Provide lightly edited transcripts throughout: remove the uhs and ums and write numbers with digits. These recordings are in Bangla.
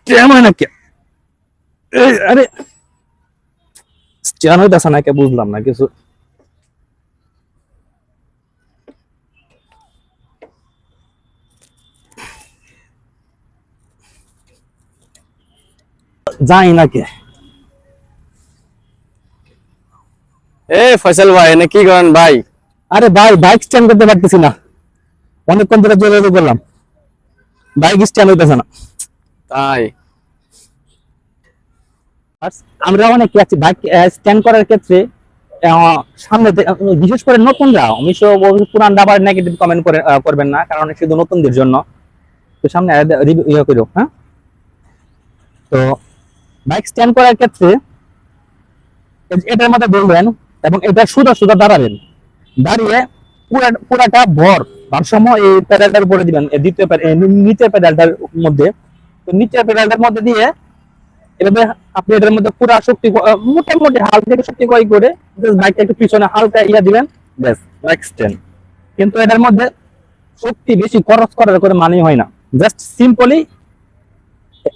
স্ট্যান্ড হয় নাকি? আরে স্ট্যান্ড হইতেছে না কে, বুঝলাম না কিছু। যাই নাকি? এ ফয়সাল ভাই, এনে কি করেন ভাই? আরে ভাই, বাইক স্ট্যান্ড করতে পারতেছি না, অনেকক্ষণ ধরে যোগাযোগ করলাম, বাইক স্ট্যান্ড হইতেছে না। তাই? আর আমরা অনেকে আছি বাইক স্ট্যান্ড করার ক্ষেত্রে সামনে বিশেষ করে নতুনরা, অবশ্য পুরানরা আবার নেগেটিভ কমেন্ট করবেন না, কারণ শুধু নতুনদের জন্য। তো সামনে ইয়ে করো, হ্যাঁ। তো বাইক স্ট্যান্ড করার ক্ষেত্রে এটার মধ্যে বলবেন এবং এটা সুদা সুদা দাঁড়াবেন, দাঁড়িয়ে পুরাটা ভর ভারসাম্য এই প্যাডেলটার উপরে দিবেন, দ্বিতীয় নিচের প্যাডেলটার মধ্যে। তো নিচের প্যাডেলটার মধ্যে দিয়ে এভাবে আপনি এটার মধ্যে পুরা শক্তি মোটামুটি হালকা একটু শক্তি প্রয়োগ করে বাইকটা একটু পিছনে হালকা ইয়া দিবেন, ব্যাস বাইক স্ট্যান্ড। কিন্তু এটার মধ্যে শক্তি বেশি খরচ করার করে মানেই হয় না, জাস্ট সিম্পলি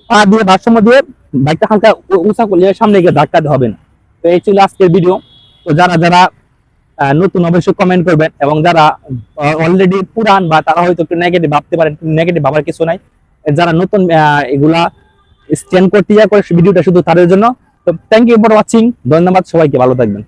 পা দিয়ে ভারসাম্য দিয়ে বাইকটা হালকা উঁচা করলে সামনে গিয়ে ধাক্কা হবে না। তো এই ছিল আজকের ভিডিও। তো যারা যারা নতুন অবশ্যই কমেন্ট করবেন, এবং যারা অলরেডি পুরান বা তারা হয়তো একটু নেগেটিভ ভাবতে পারেন, নেগেটিভ ভাবার কিছু নাই। যারা নতুন এগুলা স্ট্যান্ড করতে ইয়া করে ভিডিওটা শুধু তাদের জন্য। তো থ্যাংক ইউ ফর ওয়াচিং, ধন্যবাদ সবাইকে, ভালো থাকবেন।